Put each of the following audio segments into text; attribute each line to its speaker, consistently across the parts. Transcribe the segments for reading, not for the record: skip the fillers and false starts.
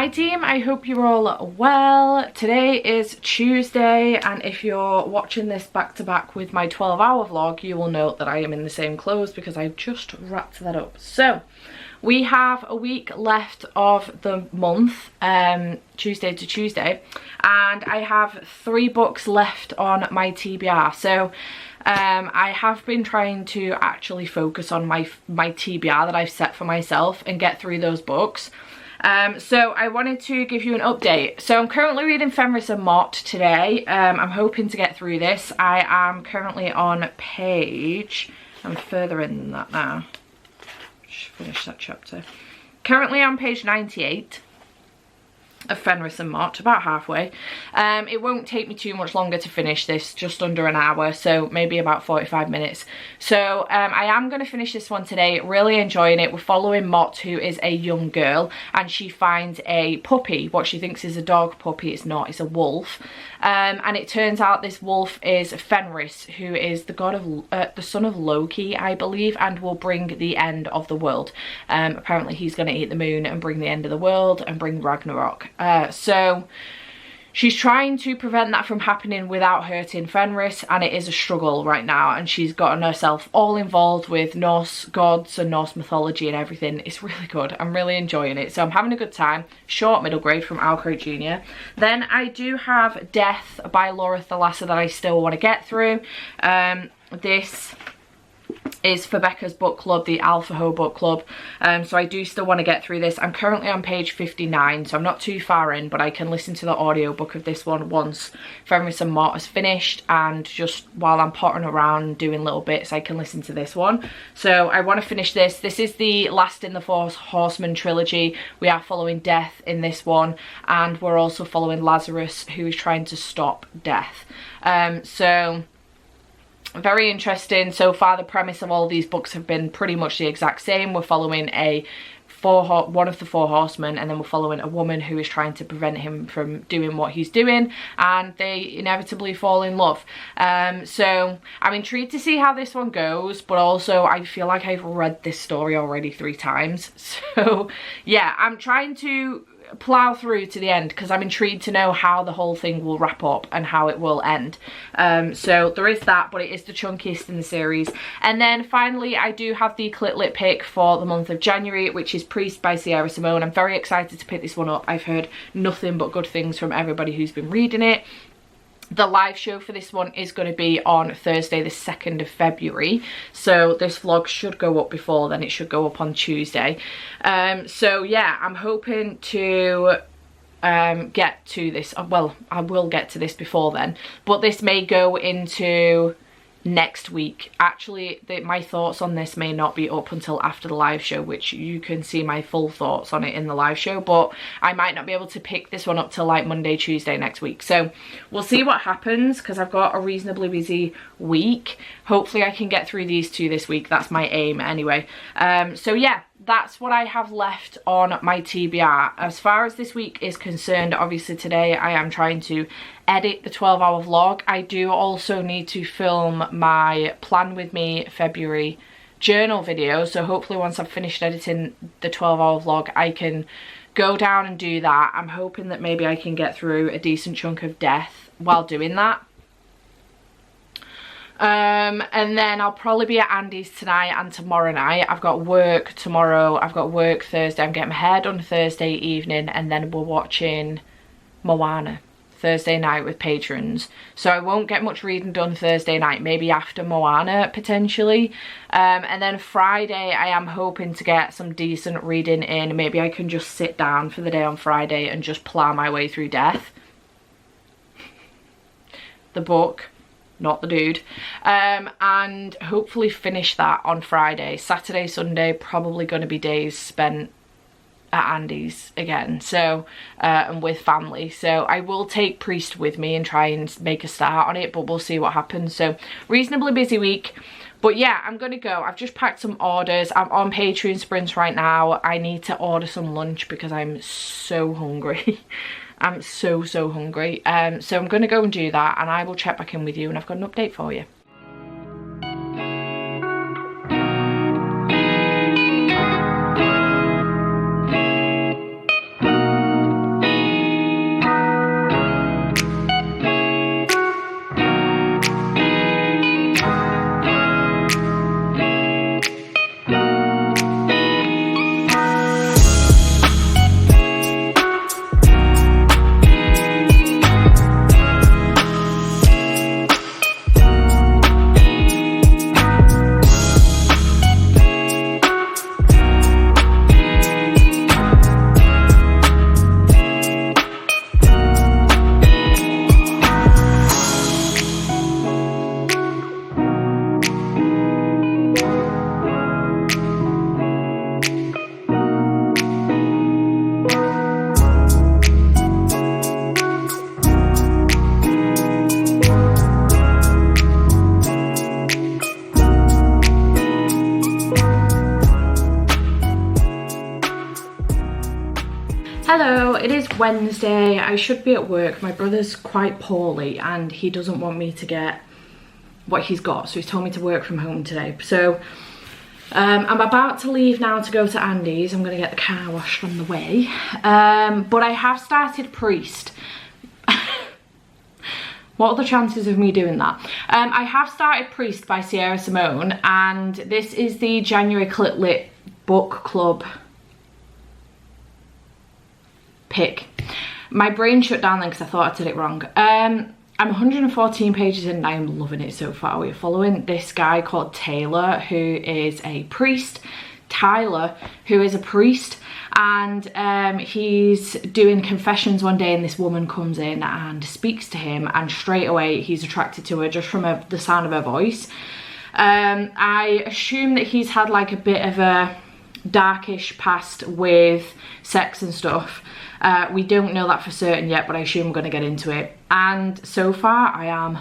Speaker 1: Hi team, I hope you're all well. Today is Tuesday, and if you're watching this back to back with my 12-hour vlog, you will note that I am in the same clothes because I've just wrapped that up. So we have a week left of the month, Tuesday to Tuesday, and I have 3 books left on my TBR. So I have been trying to actually focus on my TBR that I've set for myself and get through those books. So I wanted to give you an update. So I'm currently reading Fenris and Mott today. I'm hoping to get through this. I am currently on page, I'm further in than that now. Just finish that chapter. Currently on page 98 of Fenris and Mott, about halfway. It won't take me too much longer to finish this, just under an hour, so maybe about 45 minutes. So I am going to finish this one today, really enjoying it. We're following Mott, who is a young girl, and she finds a puppy, what she thinks is a dog puppy. It's not, it's a wolf. And it turns out this wolf is Fenris, who is the god of the son of Loki, I believe, and will bring the end of the world. Apparently he's going to eat the moon and bring the end of the world and bring Ragnarok. So she's trying to prevent that from happening without hurting Fenris, and it is a struggle right now, and she's gotten herself all involved with Norse gods and Norse mythology and everything. It's really good. I'm really enjoying it, so I'm having a good time. Short middle grade from Alcrate Jr. Then I do have Death by Laura Thalassa that I still want to get through. This is for Becca's book club, the Alpha Ho book club, so I do still want to get through this. I'm currently on page 59, so I'm not too far in, but I can listen to the audiobook of this one once Fenris and Mott is finished, and just while I'm pottering around doing little bits, I can listen to this one. So I want to finish this. This is the last in the Four Horsemen trilogy. We are following Death in this one, and we're also following Lazarus, who is trying to stop Death. So very interesting. So far the premise of all these books have been pretty much the exact same. We're following one of the Four Horsemen, and then we're following a woman who is trying to prevent him from doing what he's doing, and they inevitably fall in love. So I'm intrigued to see how this one goes, but also I feel like I've read this story already 3 times. So yeah, I'm trying to plow through to the end because I'm intrigued to know how the whole thing will wrap up and how it will end. So there is that, but it is the chunkiest in the series. And then finally I do have the Clit Lit pick for the month of January, which is Priest by Sierra Simone. I'm very excited to pick this one up. I've heard nothing but good things from everybody who's been reading it. The live show for this one is going to be on Thursday the 2nd of February, so this vlog should go up before then. It should go up on Tuesday. So yeah, I'm hoping to get to this. Well, I will get to this before then, but this may go into next week. Actually, my thoughts on this may not be up until after the live show, which you can see my full thoughts on it in the live show, but I might not be able to pick this one up till like Monday, Tuesday next week. So we'll see what happens, because I've got a reasonably busy week. Hopefully I can get through these 2 this week. That's my aim anyway. So yeah, that's what I have left on my TBR. As far as this week is concerned, obviously today I am trying to edit the 12-hour vlog. I do also need to film my Plan With Me February journal video, so hopefully once I've finished editing the 12-hour vlog I can go down and do that. I'm hoping that maybe I can get through a decent chunk of Death while doing that. And then I'll probably be at Andy's tonight and tomorrow night. I've got work tomorrow, I've got work Thursday. I'm getting my hair done Thursday evening, and then we're watching Moana Thursday night with patrons. So I won't get much reading done Thursday night, maybe after Moana potentially. And then Friday I am hoping to get some decent reading in. Maybe I can just sit down for the day on Friday and just plow my way through Death. The book, not the dude. And hopefully finish that on Friday. Saturday, Sunday, probably going to be days spent at Andy's again, so and with family. So I will take Priest with me and try and make a start on it, but we'll see what happens. So reasonably busy week, but yeah, I'm gonna go. I've just packed some orders. I'm on Patreon sprints right now. I need to order some lunch because I'm so hungry. I'm so hungry. So I'm gonna go and do that, and I will check back in with you, and I've got an update for you. Hello, it is Wednesday. I should be at work. My brother's quite poorly and he doesn't want me to get what he's got, so he's told me to work from home today. So I'm about to leave now to go to Andy's. I'm going to get the car washed on the way. But I have started Priest. What are the chances of me doing that? I have started Priest by Sierra Simone, and this is the January Clitlit book club pick. My brain shut down then because I thought I did it wrong. I'm 114 pages in and I am loving it so far. We're following this guy called Taylor, who is a priest, Tyler, who is a priest, and he's doing confessions one day and this woman comes in and speaks to him, and straight away he's attracted to her just from the sound of her voice. I assume that he's had like a bit of a darkish past with sex and stuff. We don't know that for certain yet, but I assume I'm going to get into it. And so far, I am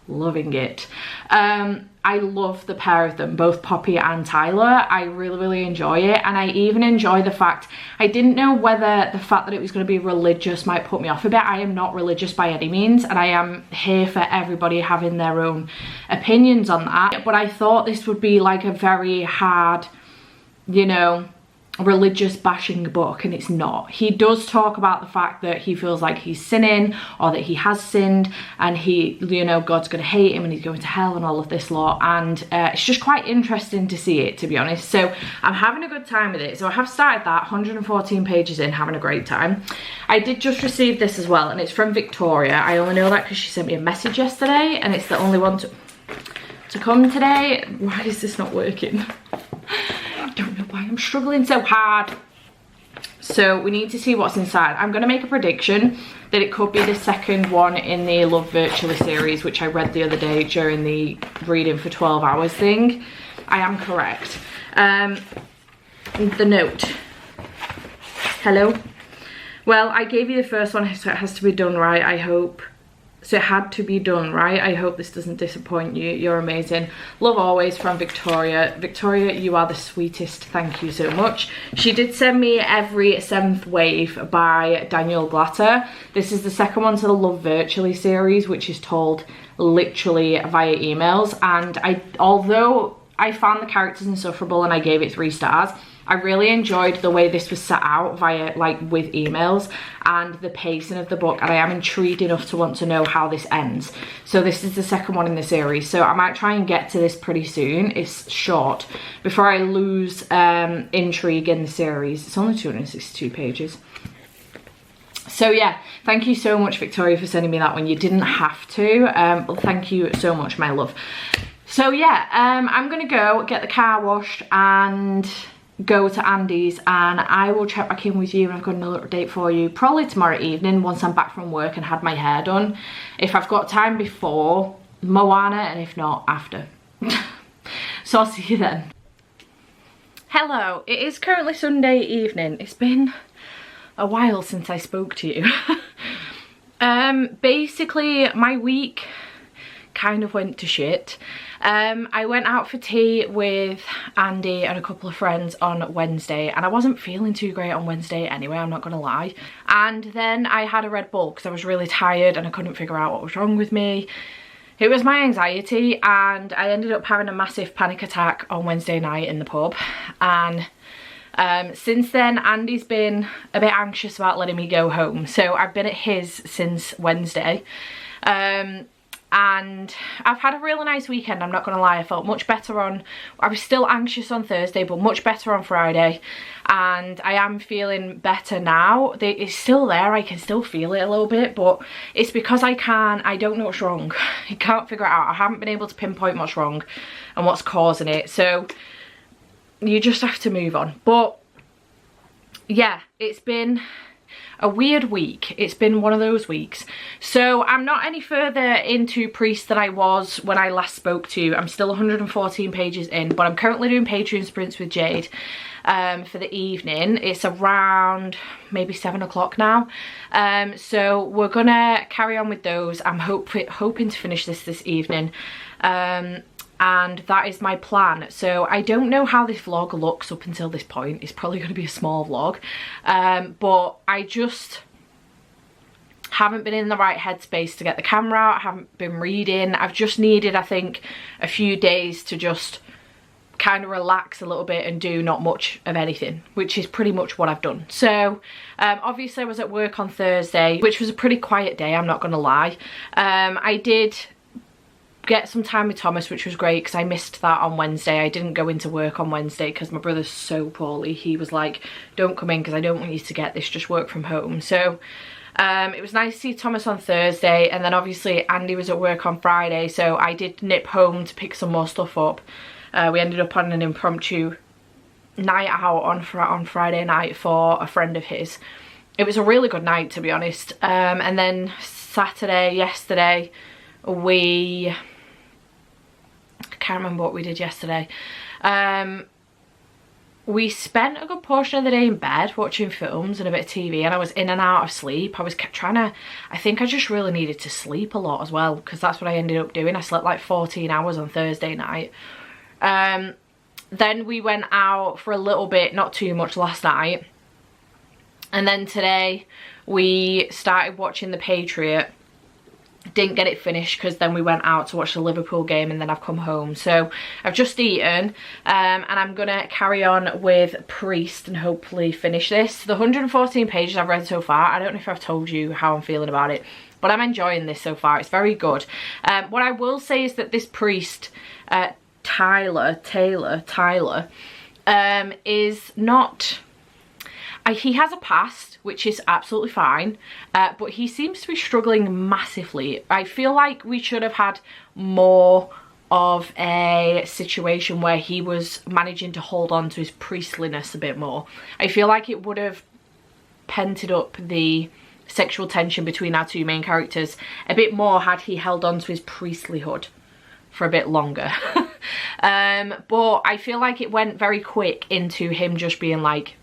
Speaker 1: loving it. I love the pair of them, both Poppy and Tyler. I really enjoy it. And I even enjoy the fact, I didn't know whether the fact that it was going to be religious might put me off a bit. I am not religious by any means, and I am here for everybody having their own opinions on that. But I thought this would be like a very hard, you know, religious bashing book, and it's not. He does talk about the fact that he feels like he's sinning, or that he has sinned, and he, you know, God's gonna hate him and he's going to hell and all of this lot, and it's just quite interesting to see it, to be honest. So I'm having a good time with it. So I have started that, 114 pages in, having a great time. I did just receive this as well, and it's from Victoria. I only know that because she sent me a message yesterday, and it's the only one to come today. Why is this not working? I don't know why I'm struggling so hard. So we need to see what's inside. I'm going to make a prediction that it could be the second one in the Love Virtually series, which I read the other day during the reading for 12 hours thing. I am correct. The note. Hello. Well, I gave you the first one, so it has to be done right, I hope. So it had to be done right. I hope this doesn't disappoint you. You're amazing. Love always, from Victoria. Victoria, you are the sweetest. Thank you so much. She did send me Every Seventh Wave by Daniel Glatter. This is the second one to the Love Virtually series, which is told literally via emails. And although I found the characters insufferable and I gave it 3 stars, I really enjoyed the way this was set out via, like, with emails, and the pacing of the book, and I am intrigued enough to want to know how this ends. So this is the second one in the series, so I might try and get to this pretty soon. It's short, before I lose intrigue in the series. It's only 262 pages. So yeah, thank you so much, Victoria, for sending me that one. You didn't have to, but thank you so much, my love. So yeah, I'm gonna go get the car washed and go to Andy's, and I will check back in with you, and I've got another update for you probably tomorrow evening once I'm back from work and had my hair done, if I've got time before Moana, and if not, after. So I'll see you then. Hello, it is currently Sunday evening. It's been a while since I spoke to you. Basically my week kind of went to shit. I went out for tea with Andy and a couple of friends on Wednesday, and I wasn't feeling too great on Wednesday anyway, I'm not gonna lie. And then I had a Red Bull because I was really tired and I couldn't figure out what was wrong with me. It was my anxiety, and I ended up having a massive panic attack on Wednesday night in the pub. And since then, Andy's been a bit anxious about letting me go home, so I've been at his since Wednesday. And I've had a really nice weekend, I'm not gonna lie. I felt much better I was still anxious on Thursday, but much better on Friday, and I am feeling better now. It's still there, I can still feel it a little bit, but it's because I don't know what's wrong. I can't figure it out. I haven't been able to pinpoint what's wrong and what's causing it, so you just have to move on. But yeah, it's been a weird week. It's been one of those weeks. So I'm not any further into Priest than I was when I last spoke to you. I'm still 114 pages in, but I'm currently doing Patreon sprints with Jade for the evening. It's around maybe 7 o'clock now. So we're gonna carry on with those. I'm hoping to finish this evening. and that is my plan. So I don't know how this vlog looks up until this point. It's probably going to be a small vlog, but I just haven't been in the right headspace to get the camera out. I haven't been reading. I've just needed, I think, a few days to just kind of relax a little bit and do not much of anything, which is pretty much what I've done. So obviously I was at work on Thursday, which was a pretty quiet day, I'm not gonna lie. I did get some time with Thomas, which was great because I missed that on Wednesday. I didn't go into work on Wednesday because my brother's so poorly. He was like, don't come in because I don't want you to get this, just work from home. So it was nice to see Thomas on Thursday, and then obviously Andy was at work on Friday, so I did nip home to pick some more stuff up. We ended up on an impromptu night out on Friday night for a friend of his. It was a really good night, to be honest. And then yesterday, I can't remember what we did yesterday. We spent a good portion of the day in bed watching films and a bit of TV, and I was in and out of sleep. I think I just really needed to sleep a lot as well, because that's what I ended up doing. I slept like 14 hours on Thursday night. Then we went out for a little bit, not too much, last night. And then today we started watching The Patriot. Didn't get it finished because then we went out to watch the Liverpool game, and then I've come home. So I've just eaten, and I'm gonna carry on with Priest and hopefully finish this. The 114 pages I've read so far, I don't know if I've told you how I'm feeling about it, but I'm enjoying this so far. It's very good. What I will say is that this Priest, Tyler, is not... he has a past, which is absolutely fine, but he seems to be struggling massively. I feel like we should have had more of a situation where he was managing to hold on to his priestliness a bit more. I feel like it would have pented up the sexual tension between our two main characters a bit more had he held on to his priestlyhood for a bit longer. But I feel like it went very quick into him just being like,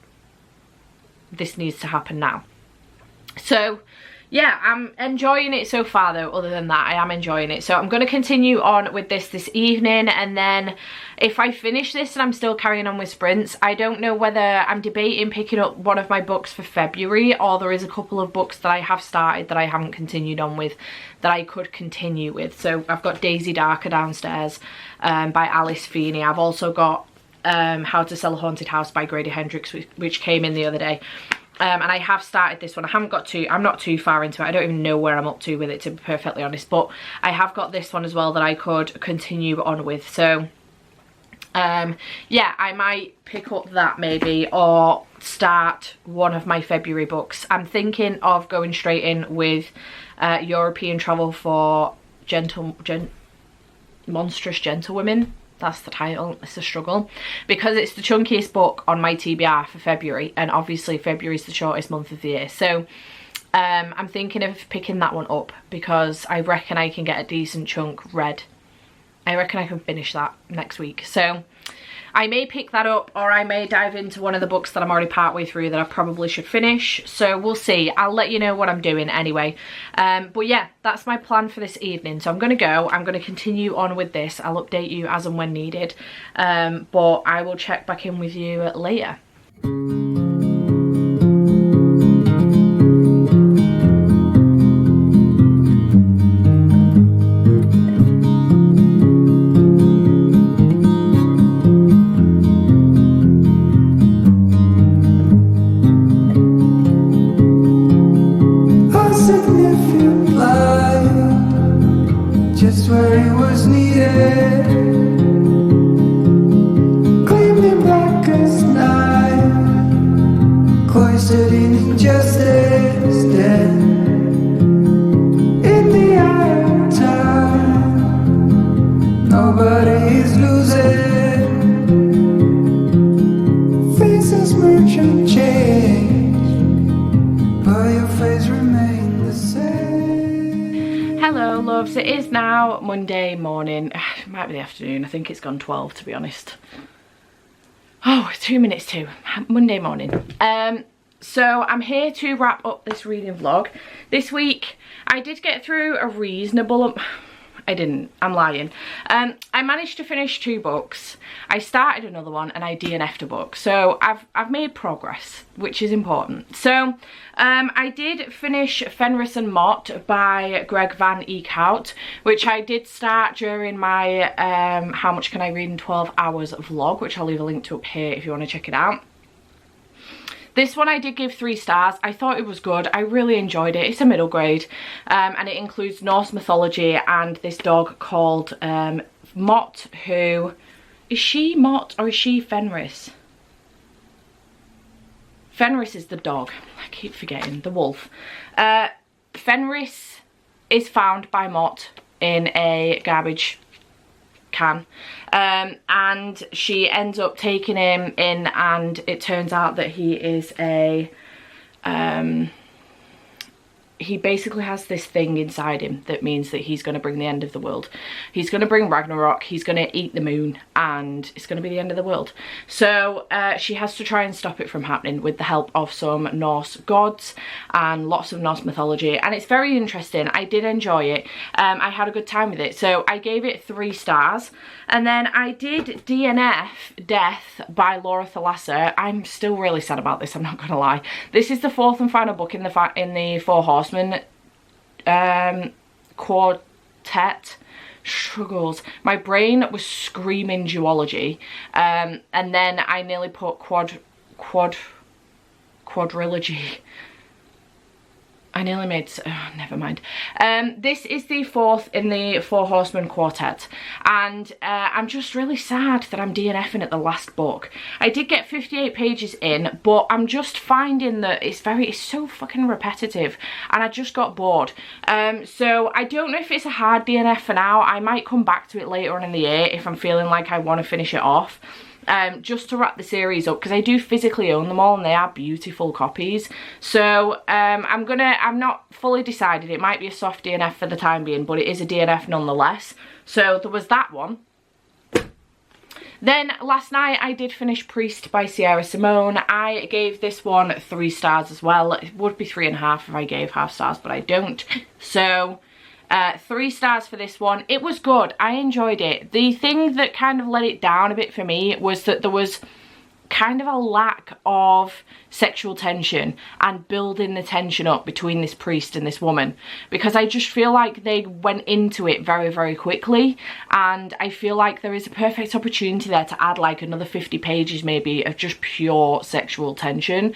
Speaker 1: this needs to happen now. So yeah, I'm enjoying it so far though. Other than that, I am enjoying it. So I'm going to continue on with this evening, and then if I finish this and I'm still carrying on with sprints, I don't know whether I'm debating picking up one of my books for February, or there is a couple of books that I have started that I haven't continued on with that I could continue with. So I've got Daisy Darker downstairs by Alice Feeney. I've also got How to Sell a Haunted House by Grady Hendrix, which came in the other day. And I have started this one. I'm not too far into it. I don't even know where I'm up to with it, to be perfectly honest, but I have got this one as well that I could continue on with. So yeah, I might pick up that maybe, or start one of my February books. I'm thinking of going straight in with European Travel for Monstrous Gentlewomen. That's the title. It's a struggle because it's the chunkiest book on my TBR for February, and obviously February is the shortest month of the year. So I'm thinking of picking that one up because I reckon I can get a decent chunk read. I reckon I can finish that next week. So I may pick that up, or I may dive into one of the books that I'm already partway through that I probably should finish. So we'll see. I'll let you know what I'm doing anyway. But yeah, that's my plan for this evening. So I'm going to go. I'm going to continue on with this. I'll update you as and when needed. But I will check back in with you later.
Speaker 2: Just where it was needed, gleaming black as night, cloistered in injustice, dead in the eye of time. Nobody is losing, faces merge and change, but your face remains the same.
Speaker 1: Hello loves, it is now Monday morning. It might be the afternoon, I think it's gone 12 to be honest. Oh, 2 minutes to Monday morning. So I'm here to wrap up this reading vlog. This week I did get through a reasonable, I didn't. I'm lying. I managed to finish 2 books. I started another one and I DNF'd a book. So I've made progress, which is important. So I did finish Fenris and Mott by Greg Van Eekhout, which I did start during my How Much Can I Read in 12 Hours vlog, which I'll leave a link to up here if you want to check it out. This one I did give 3 stars. I thought it was good. I really enjoyed it. It's a middle grade, and it includes Norse mythology and this dog called Mott, who... Is she Mott or is she Fenris? Fenris is the dog. I keep forgetting. The wolf. Fenris is found by Mott in a garbage can, and she ends up taking him in, and it turns out that he is a he basically has this thing inside him that means that he's going to bring the end of the world. He's going to bring Ragnarok, he's going to eat the moon, and it's going to be the end of the world. So she has to try and stop it from happening with the help of some Norse gods and lots of Norse mythology, and it's very interesting. I did enjoy it. I had a good time with it, so I gave it 3 stars. And then I did DNF Death by Laura Thalassa. I'm still really sad about this, I'm not gonna lie. This is the 4th and final book in the Four Horsemen quartet. Struggles. My brain was screaming duology, and then I nearly put quadrilogy. I nearly made... Oh, never mind. This is the 4th in the Four Horsemen quartet, and I'm just really sad that I'm DNFing at the last book. I did get 58 pages in, but I'm just finding that it's so fucking repetitive, and I just got bored. So I don't know if it's a hard DNF for now. I might come back to it later on in the year if I'm feeling like I want to finish it off. Just to wrap the series up, because I do physically own them all and they are beautiful copies. So I'm not fully decided. It might be a soft DNF for the time being, but it is a DNF nonetheless. So there was that one. Then last night I did finish Priest by Sierra Simone. I gave this one 3 stars as well. It would be 3.5 if I gave half stars, but I don't. So 3 stars for this one. It was good. I enjoyed it. The thing that kind of let it down a bit for me was that there was kind of a lack of sexual tension and building the tension up between this priest and this woman, because I just feel like they went into it very, very quickly, and I feel like there is a perfect opportunity there to add like another 50 pages maybe of just pure sexual tension.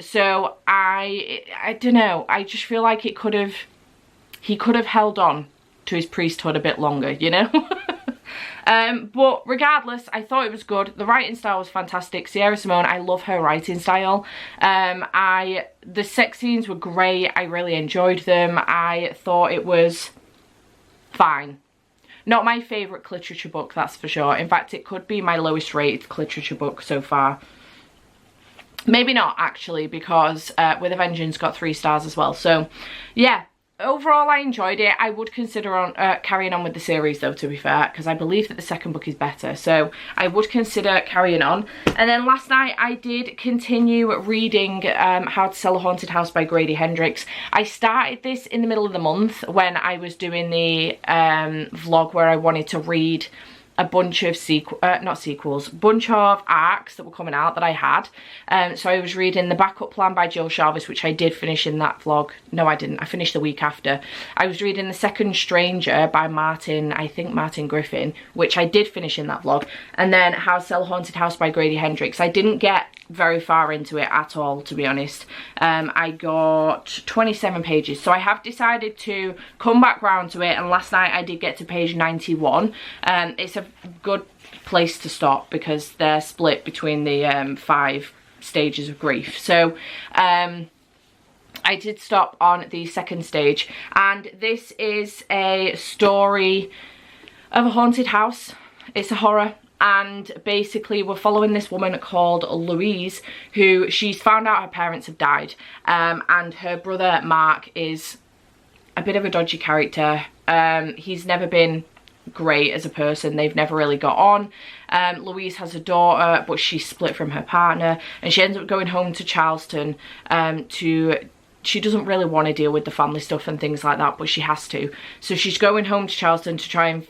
Speaker 1: So I don't know, I just feel like he could have held on to his priesthood a bit longer, you know? But regardless, I thought it was good. The writing style was fantastic. Sierra Simone, I love her writing style. The sex scenes were great. I really enjoyed them. I thought it was fine. Not my favourite Cliterature book, that's for sure. In fact, it could be my lowest rated Cliterature book so far. Maybe not, actually, because With a Vengeance got 3 stars as well. So, yeah. Overall, I enjoyed it. I would consider carrying on with the series though, to be fair, because I believe that the second book is better. So I would consider carrying on. And then last night I did continue reading How to Sell a Haunted House by Grady Hendrix. I started this in the middle of the month when I was doing the vlog where I wanted to read a bunch of bunch of arcs that were coming out that I had. So I was reading The Backup Plan by Jill Sharvis, which I did finish in that vlog. No, I didn't. I finished the week after. I was reading The Second Stranger by I think Martin Griffin, which I did finish in that vlog. And then How to Sell a Haunted House by Grady Hendrix. I didn't get very far into it at all, to be honest. I got 27 pages, so I have decided to come back round to it, and last night I did get to page 91. It's a good place to stop because they're split between the 5 stages of grief. So I did stop on the second stage, and this is a story of a haunted house. It's a horror. And basically we're following this woman called Louise, who she's found out her parents have died, and her brother Mark is a bit of a dodgy character. He's never been great as a person. They've never really got on. Louise has a daughter, but she's split from her partner, and she ends up going home to Charleston to she doesn't really want to deal with the family stuff and things like that, but she has to. So she's going home to Charleston to try and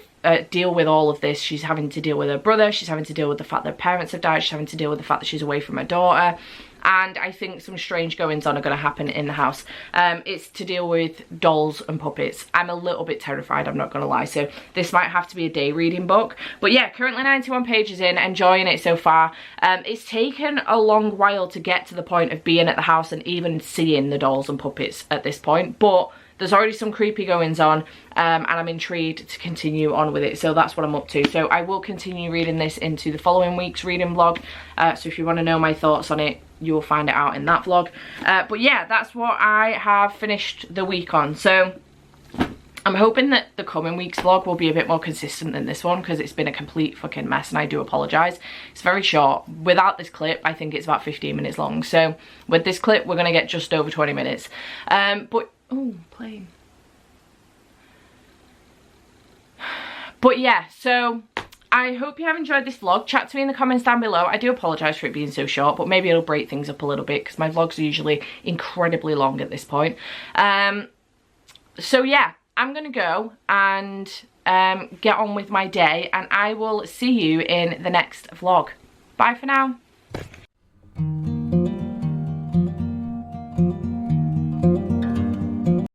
Speaker 1: deal with all of this. She's having to deal with her brother, she's having to deal with the fact that her parents have died, she's having to deal with the fact that she's away from her daughter, and I think some strange goings on are going to happen in the house. It's to deal with dolls and puppets. I'm a little bit terrified, I'm not going to lie, so this might have to be a day reading book. But yeah, currently 91 pages in, enjoying it so far. It's taken a long while to get to the point of being at the house and even seeing the dolls and puppets at this point, but there's already some creepy goings on, and I'm intrigued to continue on with it, so that's what I'm up to. So I will continue reading this into the following week's reading vlog, so if you want to know my thoughts on it, you will find it out in that vlog. But yeah, that's what I have finished the week on. So I'm hoping that the coming week's vlog will be a bit more consistent than this one, because it's been a complete fucking mess and I do apologise. It's very short. Without this clip, I think it's about 15 minutes long. So with this clip, we're going to get just over 20 minutes. Oh, plane. But yeah, so I hope you have enjoyed this vlog. Chat to me in the comments down below. I do apologise for it being so short, but maybe it'll break things up a little bit, because my vlogs are usually incredibly long at this point. So yeah, I'm gonna go and get on with my day, and I will see you in the next vlog. Bye for now.